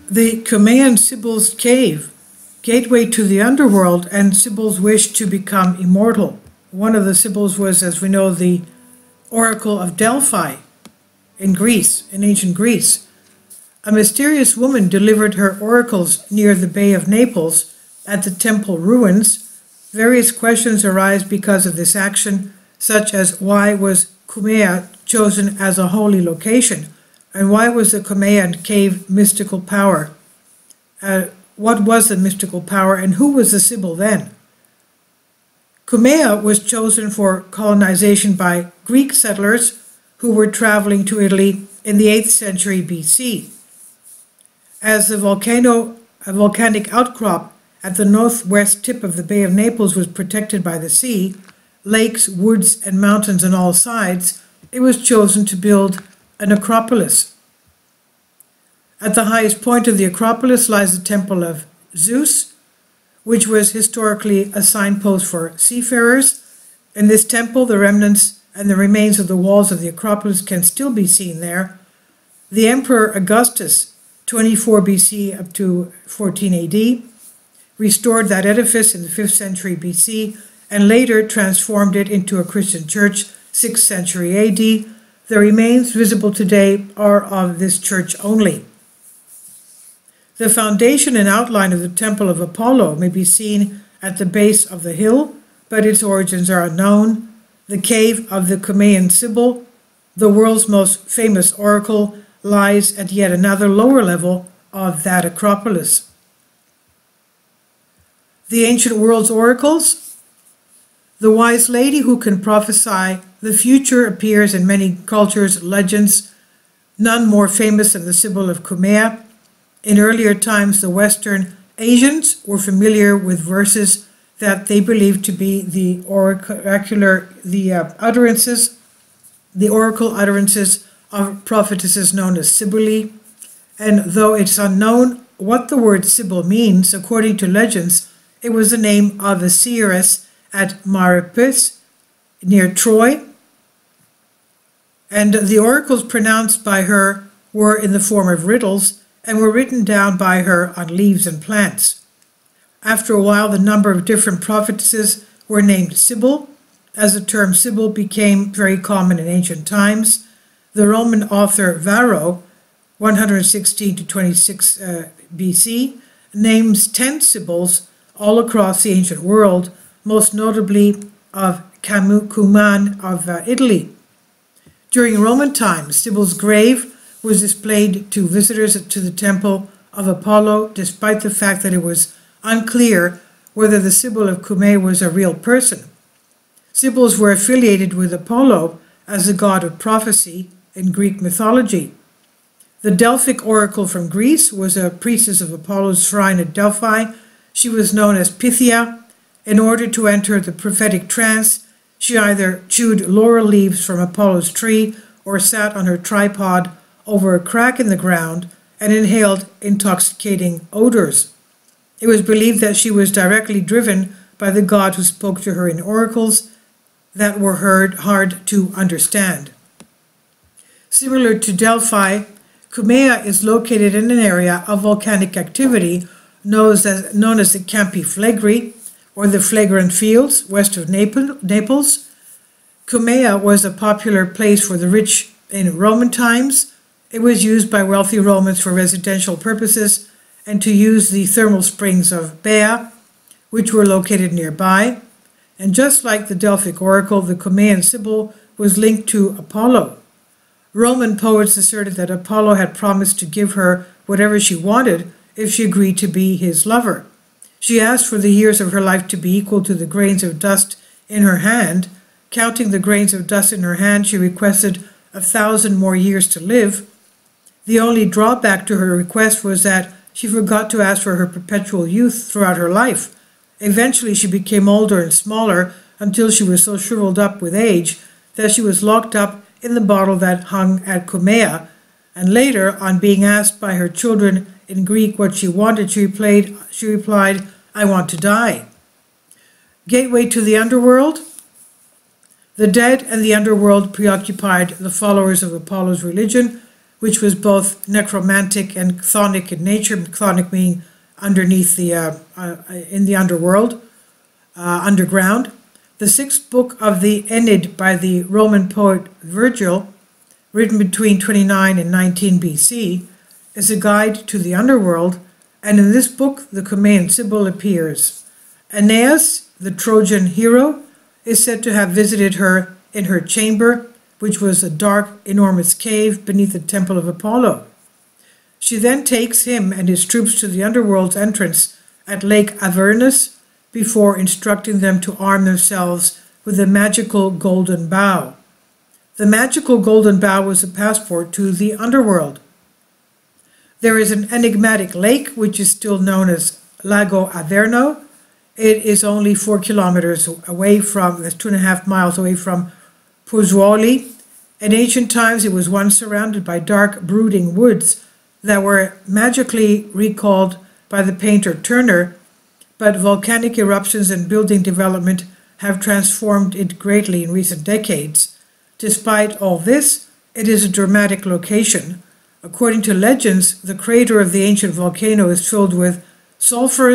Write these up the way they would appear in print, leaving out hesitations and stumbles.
The Cumaean Sibyl's cave, gateway to the underworld, and Sibyl's wish to become immortal. One of the Sibyls was, as we know, the Oracle of Delphi in Greece, in ancient Greece. A mysterious woman delivered her oracles near the Bay of Naples at the temple ruins. Various questions arise because of this action, such as why was Cumaea chosen as a holy location, and why was the Cumaean cave mystical power? What was the mystical power, and who was the Sibyl then? Cumaea was chosen for colonization by Greek settlers who were traveling to Italy in the 8th century BC. As the volcanic outcrop at the northwest tip of the Bay of Naples was protected by the sea, lakes, woods, and mountains on all sides, it was chosen to build an acropolis. At the highest point of the acropolis lies the temple of Zeus, which was historically a signpost for seafarers. In this temple, the remnants and the remains of the walls of the acropolis can still be seen there. The Emperor Augustus, 24 BC up to 14 AD, restored that edifice in the 5th century BC and later transformed it into a Christian church, 6th century AD. The remains visible today are of this church only. The foundation and outline of the Temple of Apollo may be seen at the base of the hill, but its origins are unknown. The cave of the Cumaean Sibyl, the world's most famous oracle, lies at yet another lower level of that acropolis. The ancient world's oracles. The wise lady who can prophesy the future appears in many cultures' legends, none more famous than the Sibyl of Cumaea. In earlier times, the Western Asians were familiar with verses that they believed to be the oracle utterances of prophetesses known as Sibyl. And though it's unknown what the word Sibyl means, according to legends, it was the name of a seeress at Maripus, near Troy. And the oracles pronounced by her were in the form of riddles and were written down by her on leaves and plants. After a while, the number of different prophetesses were named Sibyl, as the term Sibyl became very common in ancient times. The Roman author Varro, 116 to 26 BC, names 10 Sibyls all across the ancient world, most notably of Cumaean of Italy. During Roman times, Sibyl's grave was displayed to visitors to the temple of Apollo, despite the fact that it was unclear whether the Sibyl of Cumaea was a real person. Sibyls were affiliated with Apollo as the god of prophecy in Greek mythology. The Delphic oracle from Greece was a priestess of Apollo's shrine at Delphi. She was known as Pythia. In order to enter the prophetic trance, she either chewed laurel leaves from Apollo's tree or sat on her tripod over a crack in the ground and inhaled intoxicating odors. It was believed that she was directly driven by the god who spoke to her in oracles that were hard to understand. Similar to Delphi, Cumaea is located in an area of volcanic activity known as the Campi Flegrei, or the Flagrant Fields, west of Naples. Cumaea was a popular place for the rich in Roman times. It was used by wealthy Romans for residential purposes and to use the thermal springs of Bea, which were located nearby. And just like the Delphic oracle, the Cumaean Sibyl was linked to Apollo. Roman poets asserted that Apollo had promised to give her whatever she wanted if she agreed to be his lover. She asked for the years of her life to be equal to the grains of dust in her hand. Counting the grains of dust in her hand, she requested 1,000 more years to live. The only drawback to her request was that she forgot to ask for her perpetual youth throughout her life. Eventually, she became older and smaller until she was so shriveled up with age that she was locked up in the bottle that hung at Cumaea. And later, on being asked by her children in Greek what she wanted, she replied, "I want to die." Gateway to the Underworld. The dead and the underworld preoccupied the followers of Apollo's religion, which was both necromantic and chthonic in nature, chthonic meaning underneath in the underworld, underground. The sixth book of the Aeneid by the Roman poet Virgil, written between 29 and 19 BC, is a guide to the underworld, and in this book the Cumaean Sibyl appears. Aeneas, the Trojan hero, is said to have visited her in her chamber, which was a dark, enormous cave beneath the temple of Apollo. She then takes him and his troops to the underworld's entrance at Lake Avernus before instructing them to arm themselves with the magical golden bow. The magical golden bow was a passport to the underworld. There is an enigmatic lake, which is still known as Lago Averno. It is only 4 kilometers away from, that's 2.5 miles away from Pozzuoli. In ancient times, it was once surrounded by dark, brooding woods that were magically recalled by the painter Turner, but volcanic eruptions and building development have transformed it greatly in recent decades. Despite all this, it is a dramatic location. According to legends, the crater of the ancient volcano is filled with sulfur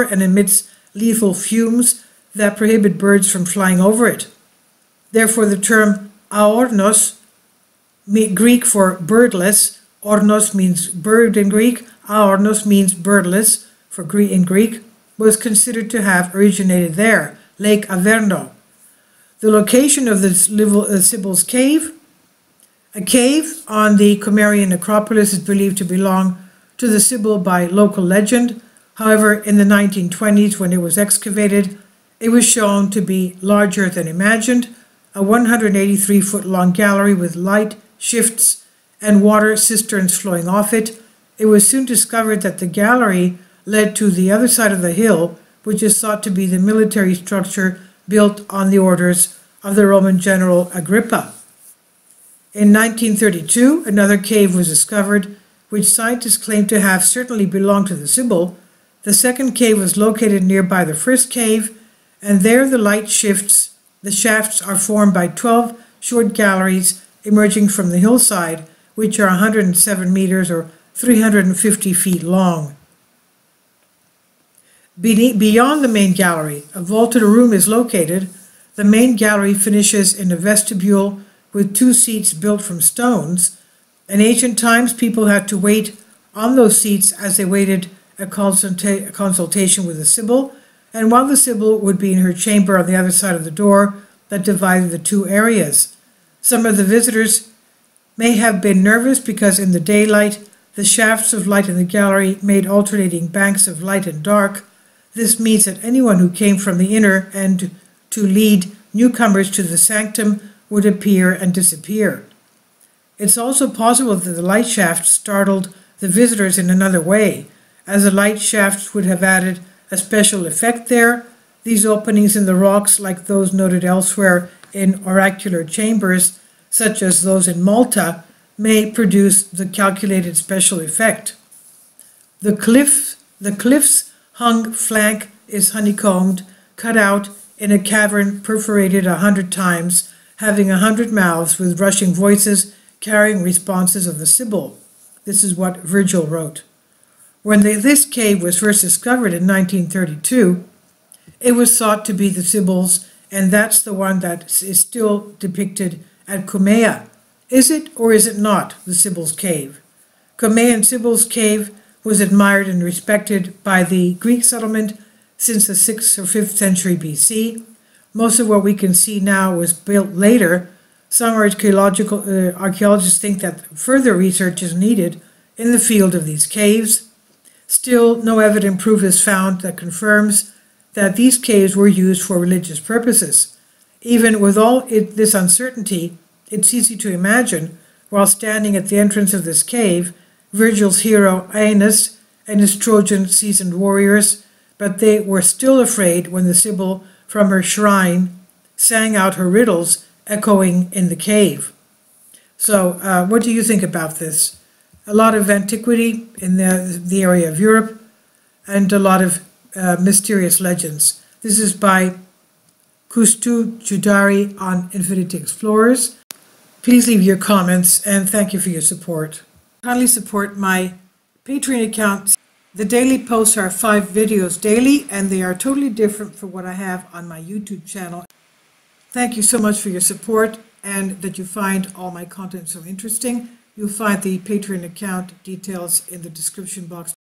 and emits lethal fumes that prohibit birds from flying over it. Therefore, the term aornos, Greek for birdless, ornos means bird in Greek, aornos means birdless in Greek, was considered to have originated there, Lake Averno. The location of the Sibyl's cave, a cave on the Cumaean necropolis, is believed to belong to the Sibyl by local legend. However, in the 1920s, when it was excavated, it was shown to be larger than imagined, a 183-foot-long gallery with light shifts and water cisterns flowing off it. It was soon discovered that the gallery led to the other side of the hill, which is thought to be the military structure built on the orders of the Roman general Agrippa. In 1932, another cave was discovered, which scientists claim to have certainly belonged to the Sibyl. The second cave was located nearby the first cave, and there the light shifts. The shafts are formed by 12 short galleries emerging from the hillside, which are 107 meters or 350 feet long. Beyond the main gallery, a vaulted room is located. The main gallery finishes in a vestibule with 2 seats built from stones. In ancient times, people had to wait on those seats as they waited a consultation with the Sibyl, and while the Sibyl would be in her chamber on the other side of the door that divided the 2 areas. Some of the visitors may have been nervous because in the daylight, the shafts of light in the gallery made alternating banks of light and dark. This means that anyone who came from the inner and to lead newcomers to the sanctum would appear and disappear. It's also possible that the light shafts startled the visitors in another way, as the light shafts would have added a special effect there. These openings in the rocks, like those noted elsewhere in oracular chambers, such as those in Malta, may produce the calculated special effect. The cliff's hung flank is honeycombed, cut out in a cavern perforated 100 times, having 100 mouths with rushing voices carrying responses of the Sibyl. This is what Virgil wrote. When this cave was first discovered in 1932, it was thought to be the Sibyl's, and that's the one that is still depicted at Cumaean. Is it or is it not the Sibyl's cave? Cumaean Sibyl's cave was admired and respected by the Greek settlement since the 6th or 5th century BC. Most of what we can see now was built later. Some archaeologists think that further research is needed in the field of these caves. Still, no evident proof is found that confirms that these caves were used for religious purposes. Even with all this uncertainty, it's easy to imagine, while standing at the entrance of this cave, Virgil's hero Aeneas and his Trojan seasoned warriors, but they were still afraid when the Sibyl from her shrine sang out her riddles echoing in the cave. So what do you think about this? A lot of antiquity in the area of Europe and a lot of mysterious legends. This is by Kustu Judari on Infinity Explorers. Please leave your comments, and thank you for your support. Kindly support my Patreon account. The daily posts are 5 videos daily, and they are totally different from what I have on my YouTube channel. Thank you so much for your support, and that you find all my content so interesting. You'll find the Patreon account details in the description box.